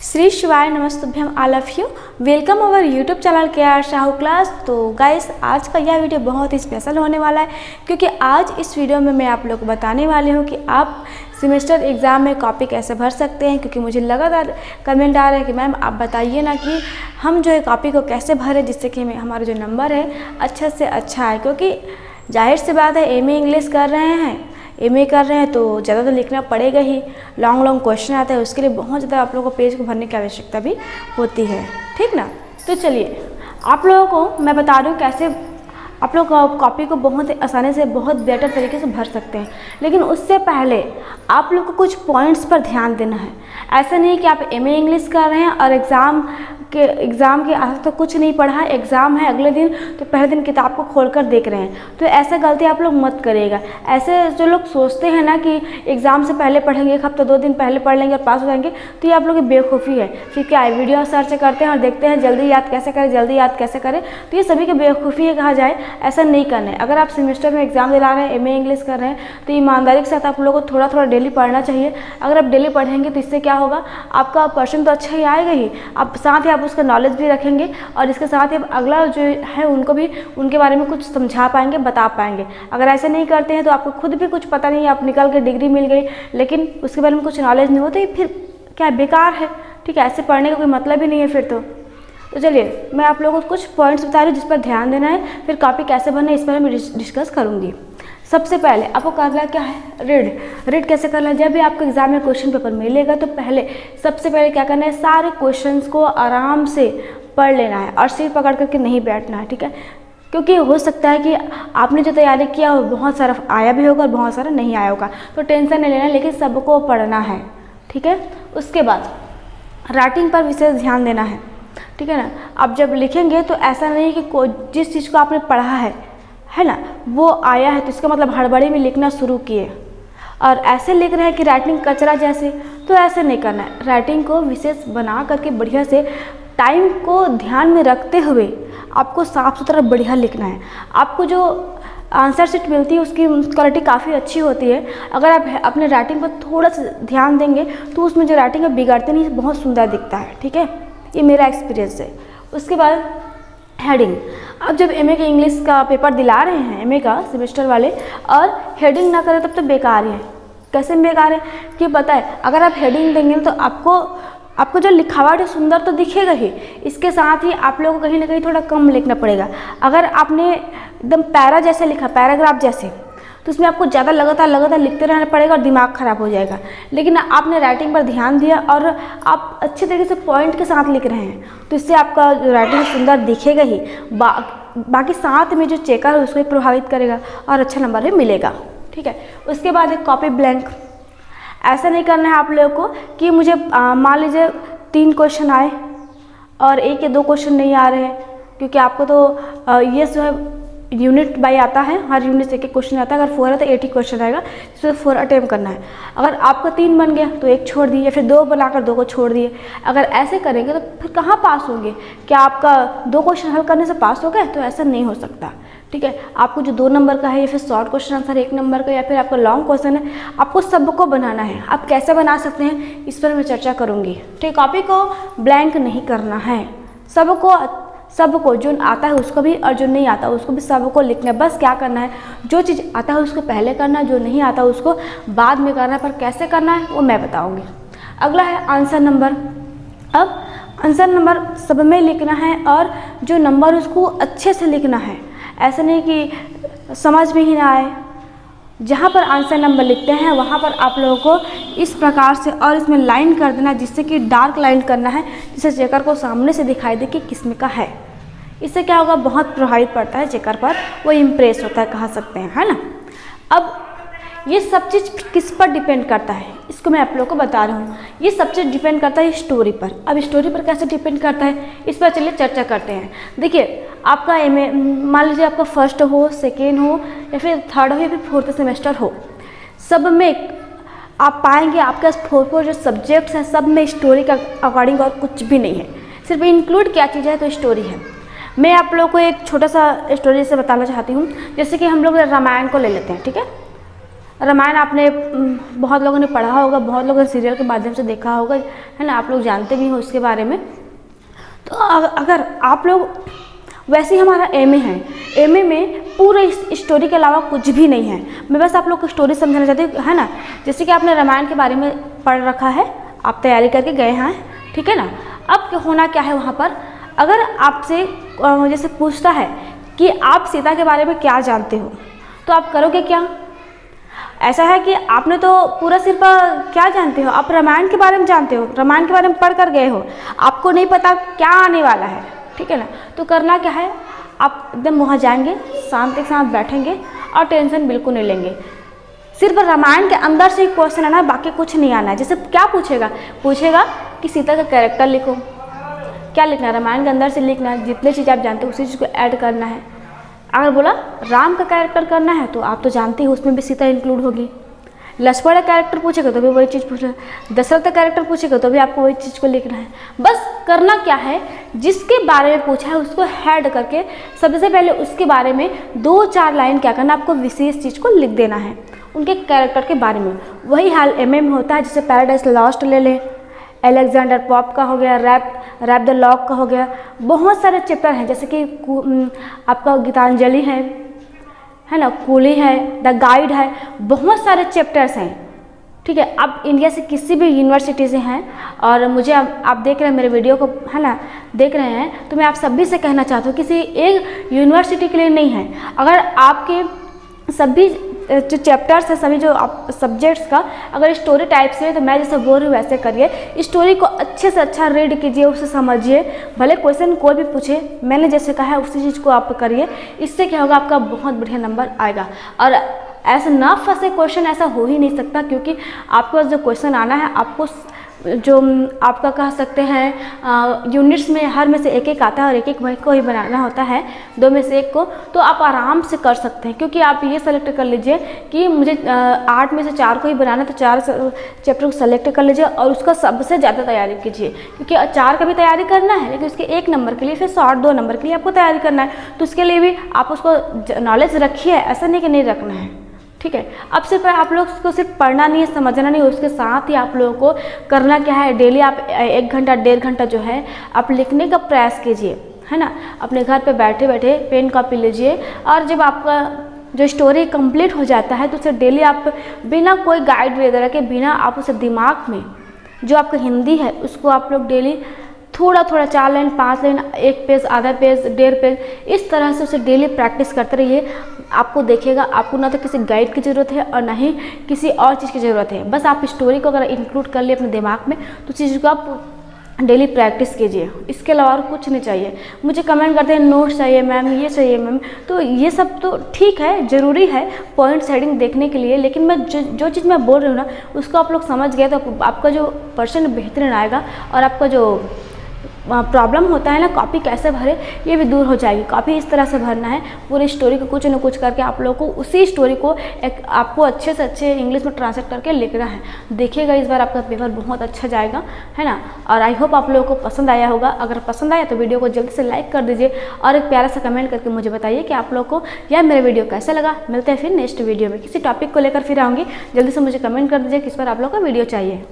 श्री शिवाय नमस्तुभ्यम all of you. Welcome our YouTube channel KR Sahu class. तो गाइस, आज का यह वीडियो बहुत ही स्पेशल होने वाला है, क्योंकि आज इस वीडियो में मैं आप लोग को बताने वाली हूँ कि आप सेमेस्टर एग्ज़ाम में कॉपी कैसे भर सकते हैं। क्योंकि मुझे लगातार कमेंट आ रहे हैं कि मैम आप बताइए ना कि हम जो है कॉपी को कैसे भरें जिससे कि हमारा जो नंबर है अच्छा से अच्छा है। क्योंकि जाहिर सी बात है, MA इंग्लिश कर रहे हैं, MA कर रहे हैं तो ज़्यादा तो लिखना पड़ेगा ही। लॉन्ग क्वेश्चन आता है, उसके लिए बहुत ज़्यादा आप लोगों को पेज को भरने की आवश्यकता भी होती है, ठीक ना। तो चलिए आप लोगों को मैं बता दूँ कैसे आप लोग कॉपी को बहुत आसानी से बहुत बेटर तरीके से भर सकते हैं। लेकिन उससे पहले आप लोग को कुछ पॉइंट्स पर ध्यान देना है। ऐसा नहीं कि आप MA इंग्लिश कर रहे हैं और एग्ज़ाम के आज तो कुछ नहीं पढ़ा है, एग्ज़ाम है अगले दिन, तो पहले दिन किताब को खोलकर देख रहे हैं। तो ऐसा गलती आप लोग मत करिएगा। ऐसे जो लोग सोचते हैं ना कि एग्ज़ाम से पहले पढ़ेंगे, एक हफ्ता 2 दिन पहले पढ़ लेंगे और पास हो जाएंगे, तो ये आप लोग की बेवकूफ़ी है। फिर क्या है, वीडियो सर्च करते हैं और देखते हैं जल्दी याद कैसे करें, जल्दी याद कैसे करें। तो ये सभी की बेवकूफ़ी है कहा जाए, ऐसा नहीं करना है। अगर आप सेमेस्टर में एग्ज़ाम दिला रहे हैं, MA इंग्लिश कर रहे हैं, तो ईमानदारी के साथ आप लोगों को थोड़ा थोड़ा डेली पढ़ना चाहिए। अगर आप डेली पढ़ेंगे तो इससे क्या होगा, आपका पर्सन तो अच्छा ही आएगा ही, आप साथ ही आप उसका नॉलेज भी रखेंगे और इसके साथ ही अगला जो है उनको भी उनके बारे में कुछ समझा पाएंगे, बता पाएंगे। अगर ऐसे नहीं करते हैं तो आपको खुद भी कुछ पता नहीं, आप निकल के डिग्री मिल गई लेकिन उसके बारे में कुछ नॉलेज नहीं हो, तो ये फिर क्या बेकार है, ठीक है। ऐसे पढ़ने का कोई मतलब ही नहीं है फिर तो चलिए मैं आप लोगों को कुछ पॉइंट्स बता रही हूँ जिस पर ध्यान देना है। फिर कॉपी कैसे भरना है इस पर मैं डिस्कस करूँगी। सबसे पहले आपको करना क्या है, रीड कैसे करना है। जब भी आपको एग्जाम में क्वेश्चन पेपर मिलेगा तो सबसे पहले क्या करना है, सारे क्वेश्चंस को आराम से पढ़ लेना है और सिर पकड़ करके नहीं बैठना है, ठीक है। क्योंकि हो सकता है कि आपने जो तैयारी किया वो बहुत सारा आया भी होगा और बहुत सारा नहीं आया होगा, तो टेंशन नहीं लेना, लेकिन सबको पढ़ना है, ठीक है। उसके बाद राइटिंग पर विशेष ध्यान देना है, ठीक है ना। आप जब लिखेंगे तो ऐसा नहीं कि जिस चीज़ को आपने पढ़ा है ना, वो आया है तो इसका मतलब हड़बड़ी में लिखना शुरू किए और ऐसे लिख रहे हैं कि राइटिंग कचरा जैसे, तो ऐसे नहीं करना है। राइटिंग को विशेष बना करके बढ़िया से टाइम को ध्यान में रखते हुए आपको साफ सुथरा बढ़िया लिखना है। आपको जो आंसर शीट मिलती है उसकी क्वालिटी काफ़ी अच्छी होती है। अगर आप अपने राइटिंग पर थोड़ा सा ध्यान देंगे तो उसमें जो राइटिंग है बिगड़ते नहीं, बहुत सुंदर दिखता है, ठीक है। ये मेरा एक्सपीरियंस है। उसके बाद हेडिंग। अब जब MA के इंग्लिश का पेपर दिला रहे हैं, MA का सेमेस्टर वाले, और हेडिंग ना करें तब तो बेकार है। कैसे बेकार है कि पता है, अगर आप हेडिंग देंगे तो आपको जो लिखावट है सुंदर तो दिखेगा ही, इसके साथ ही आप लोगों को कहीं ना कहीं थोड़ा कम लिखना पड़ेगा। अगर आपने एकदम पैरा जैसे लिखा, पैराग्राफ जैसे, तो उसमें आपको ज़्यादा लगातार लिखते रहना पड़ेगा और दिमाग ख़राब हो जाएगा। लेकिन आपने राइटिंग पर ध्यान दिया और आप अच्छे तरीके से पॉइंट के साथ लिख रहे हैं, तो इससे आपका राइटिंग सुंदर दिखेगा ही। बाकी साथ में जो चेकर है उसको भी प्रभावित करेगा और अच्छा नंबर भी मिलेगा, ठीक है। उसके बाद एक कॉपी ब्लैंक। ऐसा नहीं करना है आप लोगों को कि मुझे मान लीजिए 3 क्वेश्चन आए और 1 या 2 क्वेश्चन नहीं आ रहे हैं, क्योंकि आपको तो ये जो है यूनिट बाई आता है, हर यूनिट से 1 क्वेश्चन आता है। अगर 4 है तो 80 क्वेश्चन आएगा, जिसमें 4 अटेम्प्ट करना है। अगर आपका 3 बन गया तो 1 छोड़ दिए, या फिर 2 बनाकर 2 को छोड़ दिए। अगर ऐसे करेंगे तो फिर कहाँ पास होंगे। क्या आपका 2 क्वेश्चन हल करने से पास हो गए, तो ऐसा नहीं हो सकता, ठीक है। आपको जो 2 नंबर का है या फिर शॉर्ट क्वेश्चन आंसर 1 नंबर का या फिर आपका लॉन्ग क्वेश्चन है, आपको सबको बनाना है। आप कैसे बना सकते हैं इस पर मैं चर्चा करूँगी, ठीक है। कॉपी को ब्लैंक नहीं करना है, सबको जो आता है उसको भी और जो नहीं आता उसको भी सबको लिखना है। बस क्या करना है, जो चीज़ आता है उसको पहले करना है, जो नहीं आता उसको बाद में करना है। पर कैसे करना है वो मैं बताऊंगी। अगला है आंसर नंबर। अब आंसर नंबर सब में लिखना है और जो नंबर उसको अच्छे से लिखना है। ऐसा नहीं कि समझ में ही ना आए। जहाँ पर आंसर नंबर लिखते हैं वहाँ पर आप लोगों को इस प्रकार से और इसमें लाइन कर देना, जिससे कि डार्क लाइन करना है, जिससे चेकर को सामने से दिखाई दे कि किसमें का है। इससे क्या होगा, बहुत प्रभावित पड़ता है चेकर पर, वो इम्प्रेस होता है कह सकते हैं, है ना। अब ये सब चीज़ किस पर डिपेंड करता है, इसको मैं आप लोगों को बता रहा हूँ। ये सब चीज़ डिपेंड करता है स्टोरी पर। अब स्टोरी पर कैसे डिपेंड करता है इस पर चलिए चर्चा करते हैं। देखिए, आपका MA मान लीजिए आपका फर्स्ट हो, सेकेंड हो या फिर थर्ड हो या फिर 4th सेमेस्टर हो, सब में आप पाएंगे आपके पास 4 जो सब्जेक्ट्स हैं सब में स्टोरी का अकॉर्डिंग और कुछ भी नहीं है। सिर्फ इंक्लूड क्या चीज़ है तो स्टोरी है। मैं आप लोगों को एक छोटा सा स्टोरी से बताना चाहती हूँ। जैसे कि हम लोग रामायण को ले लेते हैं, ठीक है। रामायण आपने बहुत लोगों ने पढ़ा होगा, बहुत लोगों ने सीरियल के माध्यम से देखा होगा, है ना, आप लोग जानते भी हो उसके बारे में। तो अगर आप लोग, वैसे ही हमारा एमए है, एमए में पूरे इस स्टोरी के अलावा कुछ भी नहीं है। मैं बस आप लोग को स्टोरी समझाना चाहती हूँ, है ना। जैसे कि आपने रामायण के बारे में पढ़ रखा है, आप तैयारी करके गए हैं, ठीक है ना। अब होना क्या है वहाँ पर, अगर आपसे जैसे पूछता है कि आप सीता के बारे में क्या जानते हो, तो आप करोगे क्या। ऐसा है कि आपने तो पूरा सिर्फ क्या जानते हो, आप रामायण के बारे में जानते हो, रामायण के बारे में पढ़ कर गए हो, आपको नहीं पता क्या आने वाला है, ठीक है ना। तो करना क्या है, आप एकदम वहाँ जाएंगे, शांति के साथ बैठेंगे और टेंशन बिल्कुल नहीं लेंगे। सिर्फ रामायण के अंदर से क्वेश्चन आना है, बाकी कुछ नहीं आना है। जैसे क्या पूछेगा कि सीता का कैरेक्टर लिखो, क्या लिखना है, रामायण के अंदर से लिखना है, जितने चीज़ आप जानते हो उसी चीज़ को ऐड करना है। अगर बोला राम का कैरेक्टर करना है तो आप तो जानते हो उसमें भी सीता इंक्लूड होगी। लक्ष्मण का कैरेक्टर पूछेगा तो भी वही चीज़ पूछना है, दशरथ का कैरेक्टर पूछेगा तो भी आपको वही चीज़ को लिखना है। बस करना क्या है, जिसके बारे में पूछा है उसको हेड करके सबसे पहले उसके बारे में 2-4 लाइन क्या करना, आपको विशेष चीज़ को लिख देना है उनके कैरेक्टर के बारे में। वही हाल एमए में होता है। जैसे पैराडाइज लॉस्ट ले लें, अलेक्जेंडर पॉप का हो गया, रैप द लॉक का हो गया, बहुत सारे चैप्टर हैं। जैसे कि आपका गीतांजलि है ना, कूली है, द गाइड है, बहुत सारे चैप्टर्स हैं, ठीक है। आप इंडिया से किसी भी यूनिवर्सिटी से हैं और मुझे आप देख रहे हैं मेरे वीडियो को, है ना, देख रहे हैं, तो मैं आप सभी से कहना चाहता हूँ किसी एक यूनिवर्सिटी के लिए नहीं है। अगर आपके सभी जो चैप्टर्स है, सभी जो आप सब्जेक्ट्स का अगर स्टोरी टाइप से है, तो मैं जैसे बोल रही हूँ वैसे करिए। स्टोरी को अच्छे से अच्छा रीड कीजिए, उसे समझिए, भले क्वेश्चन कोई भी पूछे, मैंने जैसे कहा है उसी चीज़ को आप करिए। इससे क्या होगा, आपका बहुत बढ़िया नंबर आएगा। और ऐसा ना फंसे क्वेश्चन, ऐसा हो ही नहीं सकता, क्योंकि आपके पास जो क्वेश्चन आना है, आपको जो आपका कह सकते हैं यूनिट्स में हर में से एक आता है और एक को ही बनाना होता है, 2 में से 1 को, तो आप आराम से कर सकते हैं। क्योंकि आप ये सेलेक्ट कर लीजिए कि मुझे 8 में से 4 को ही बनाना है, तो 4 चैप्टर को सेलेक्ट कर लीजिए और उसका सबसे ज़्यादा तैयारी कीजिए। क्योंकि 4 का भी तैयारी करना है, लेकिन उसके 1 नंबर के लिए, फिर शॉर्ट 2 नंबर के लिए आपको तैयारी करना है। तो उसके लिए भी आप उसको नॉलेज रखिए, ऐसा नहीं कि नहीं रखना है, ठीक है। अब सिर्फ आप लोग को सिर्फ पढ़ना नहीं है, समझना नहीं है, उसके साथ ही आप लोगों को करना क्या है, डेली आप 1 घंटा 1.5 घंटा जो है आप लिखने का प्रयास कीजिए, है ना। अपने घर पे बैठे बैठे पेन कॉपी लीजिए और जब आपका जो स्टोरी कंप्लीट हो जाता है तो उसे डेली आप बिना कोई गाइड वगैरह के, बिना आप उसे दिमाग में, जो आपका हिंदी है उसको आप लोग डेली थोड़ा थोड़ा 4 लाइन 5 लाइन, 1 पेज, आधा पेज, 1.5 पेज, इस तरह से उसे डेली प्रैक्टिस करते रहिए। आपको देखिएगा, आपको ना तो किसी गाइड की ज़रूरत है और ना ही किसी और चीज़ की ज़रूरत है। बस आप स्टोरी को अगर इंक्लूड कर लिए अपने दिमाग में, तो चीज़ को आप डेली प्रैक्टिस कीजिए। इसके अलावा और कुछ नहीं चाहिए। मुझे कमेंट करते हैं नोट्स चाहिए मैम, ये चाहिए मैम, तो ये सब तो ठीक है, ज़रूरी है पॉइंट सेटिंग देखने के लिए, लेकिन मैं जो चीज़ मैं बोल रही हूँ ना, उसको आप लोग समझ गए तो आपका जो % बेहतरीन आएगा और आपका जो प्रॉब्लम होता है ना कॉपी कैसे भरे, ये भी दूर हो जाएगी। कॉपी इस तरह से भरना है, पूरी स्टोरी को कुछ न कुछ करके आप लोगों को उसी स्टोरी को आपको अच्छे से अच्छे इंग्लिश में ट्रांसलेट करके लिखना है। देखिएगा इस बार आपका पेपर बहुत अच्छा जाएगा, है ना। और आई होप आप लोगों को पसंद आया होगा। अगर पसंद आया तो वीडियो को जल्दी से लाइक कर दीजिए और एक प्यारा सा कमेंट करके मुझे बताइए कि आप लोगों को यह मेरा वीडियो कैसा लगा। मिलते हैं फिर नेक्स्ट वीडियो में, किसी टॉपिक को लेकर फिर आऊँगी। जल्दी से मुझे कमेंट कर दीजिए किस पर आप लोगों का वीडियो चाहिए।